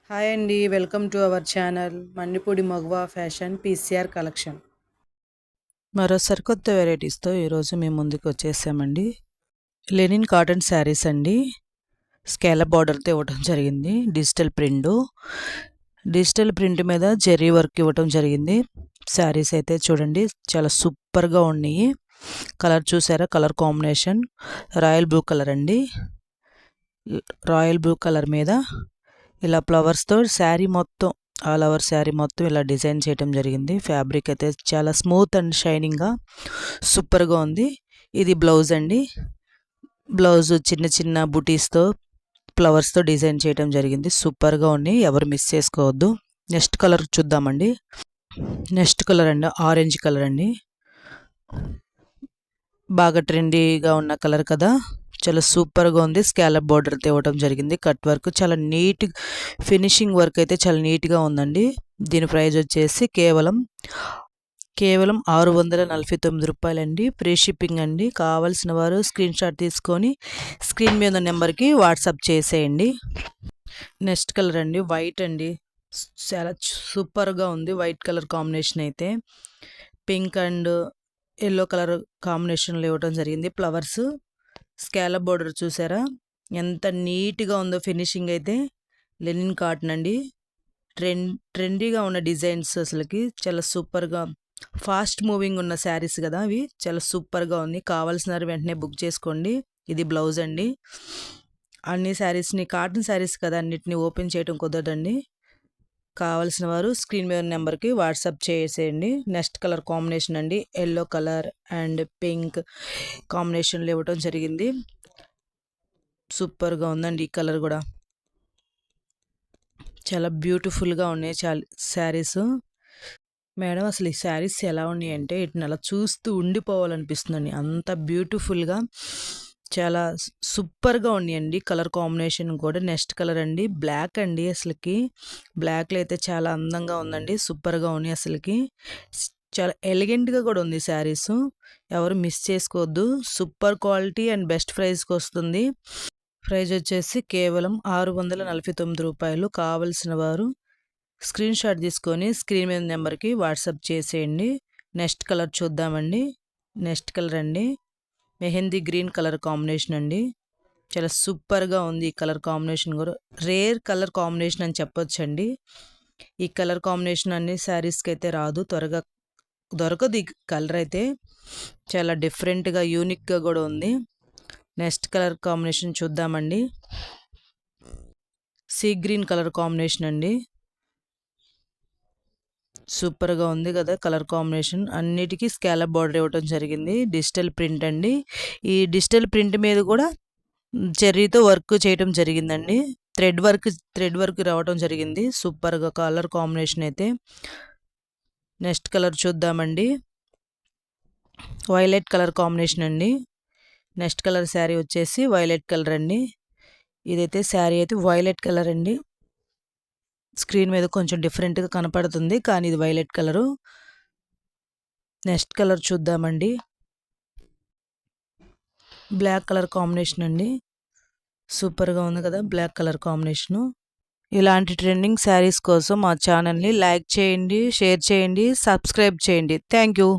Hi అండి, welcome to our channel మండిపూడి మగువా fashion PCR collection. మరో సరికొత్త వెరైటీస్తో ఈరోజు మేము ముందుకు వచ్చేసామండి. లెనిన్ కాటన్ శారీస్ అండి. స్కేలప్ బార్డర్తో ఇవ్వటం జరిగింది. డిజిటల్ ప్రింట్ మీద జెర్రీ వర్క్ ఇవ్వటం జరిగింది. శారీస్ అయితే చూడండి చాలా సూపర్గా ఉన్నాయి. కలర్ చూసారా, colour combination royal blue colour అండి. రాయల్ బ్లూ కలర్ మీద ఇలా ఫ్లవర్స్తో శారీ మొత్తం ఆల్ ఓవర్ శారీ మొత్తం ఇలా డిజైన్ చేయడం జరిగింది. ఫ్యాబ్రిక్ అయితే చాలా స్మూత్ అండ్ షైనింగ్గా సూపర్గా ఉంది. ఇది బ్లౌజ్ అండి. బ్లౌజ్ చిన్న చిన్న బుటీస్తో ఫ్లవర్స్తో డిజైన్ చేయడం జరిగింది. సూపర్గా ఉన్నాయి, ఎవరు మిస్ చేసుకోవద్దు. నెక్స్ట్ కలర్ చూద్దామండి. నెక్స్ట్ కలర్ అండి ఆరెంజ్ కలర్ అండి. బాగా ట్రెండీగా ఉన్న కలర్ కదా, చాలా సూపర్గా ఉంది. స్కాలప్ బార్డర్ తేవడం జరిగింది. కట్ వర్క్ చాలా నీట్, ఫినిషింగ్ వర్క్ అయితే చాలా నీట్గా ఉందండి. దీని ప్రైస్ వచ్చేసి కేవలం 649 రూపాయలండి. ఫ్రీ షిప్పింగ్ అండి. కావాల్సిన వారు స్క్రీన్ షాట్ తీసుకొని స్క్రీన్ మీద నెంబర్కి వాట్సాప్ చేసేయండి. నెక్స్ట్ కలర్ అండి వైట్ అండి. చాలా సూపర్గా ఉంది. వైట్ కలర్ కాంబినేషన్ అయితే పింక్ అండ్ ఎల్లో కలర్ కాంబినేషన్లో ఇవ్వడం జరిగింది. ఫ్లవర్స్ స్కాలప్ బోర్డర్ చూసారా ఎంత నీట్గా ఉందో. ఫినిషింగ్ అయితే లెనిన్ కాటన్ అండి. ట్రెండీగా ఉన్న డిజైన్స్ అసలుకి చాలా సూపర్గా, ఫాస్ట్ మూవింగ్ ఉన్న శారీస్ కదా అవి. చాలా సూపర్గా ఉంది. కావాల్సిన వెంటనే బుక్ చేసుకోండి. ఇది బ్లౌజ్ అండి. అన్ని శారీస్ని కాటన్ శారీస్ కదా, అన్నిటిని ఓపెన్ చేయడం కుదరదండి. కావాల్సిన వారు స్క్రీన్ మీద నెంబర్కి వాట్సాప్ చేసేయండి. నెక్స్ట్ కలర్ కాంబినేషన్ అండి ఎల్లో కలర్ అండ్ పింక్ కాంబినేషన్లో ఇవ్వటం జరిగింది. సూపర్గా ఉందండి. ఈ కలర్ కూడా చాలా బ్యూటిఫుల్గా ఉన్నాయి శారీస్. మేడం అసలు ఈ శారీస్ ఎలా ఉన్నాయి అంటే వీటిని అలా చూస్తూ ఉండిపోవాలనిపిస్తుందండి, అంత బ్యూటిఫుల్గా చాలా సూపర్గా ఉన్నాయండి. కలర్ కాంబినేషన్ కూడా నెక్స్ట్ కలర్ అండి బ్లాక్ అండి. అసలుకి బ్లాక్లో అయితే చాలా అందంగా ఉందండి. సూపర్గా ఉన్నాయి అసలుకి. చాలా ఎలిగెంట్గా కూడా ఉంది శారీస్, ఎవరు మిస్ చేసుకోవద్దు. సూపర్ క్వాలిటీ అండ్ బెస్ట్ ప్రైస్కి వస్తుంది. ప్రైజ్ వచ్చేసి కేవలం 649 రూపాయలు. కావలసిన వారు స్క్రీన్ షాట్ తీసుకొని స్క్రీన్ మీద నెంబర్కి వాట్సాప్ చేసేయండి. నెక్స్ట్ కలర్ చూద్దామండి. నెక్స్ట్ కలర్ అండి మెహందీ గ్రీన్ కలర్ కాంబినేషన్ అండి. చాలా సూపర్గా ఉంది. ఈ కలర్ కాంబినేషన్ కూడా రేర్ కలర్ కాంబినేషన్ అని చెప్పొచ్చండి. ఈ కలర్ కాంబినేషన్ అన్ని శారీస్కి అయితే రాదు, త్వరగా దొరకదు. ఈ కలర్ అయితే చాలా డిఫరెంట్గా యూనిక్గా కూడా ఉంది. నెక్స్ట్ కలర్ కాంబినేషన్ చూద్దామండి. సీ గ్రీన్ కలర్ కాంబినేషన్ అండి. సూపర్గా ఉంది కదా కలర్ కాంబినేషన్. అన్నిటికీ స్కాలప్ బార్డర్ ఇవ్వడం జరిగింది. డిజిటల్ ప్రింట్ అండి. ఈ డిజిటల్ ప్రింట్ మీద కూడా జెర్రీతో వర్క్ చేయడం జరిగిందండి. థ్రెడ్ వర్క్ రావడం జరిగింది. సూపర్గా కలర్ కాంబినేషన్ అయితే. నెక్స్ట్ కలర్ చూద్దామండి. వైలెట్ కలర్ కాంబినేషన్ అండి. నెక్స్ట్ కలర్ శారీ వచ్చేసి వైలెట్ కలర్ అండి. ఇదైతే శారీ అయితే వైలెట్ కలర్ అండి. స్క్రీన్ మీద కొంచెం డిఫరెంట్గా కనపడుతుంది కానీ ఇది వైలెట్ కలరు. నెక్స్ట్ కలర్ చూద్దామండి. బ్లాక్ కలర్ కాంబినేషన్ అండి. సూపర్గా ఉంది కదా బ్లాక్ కలర్ కాంబినేషను. ఇలాంటి ట్రెండింగ్ శారీస్ కోసం మా ఛానల్ని లైక్ చేయండి, షేర్ చేయండి, సబ్స్క్రైబ్ చేయండి. Thank you.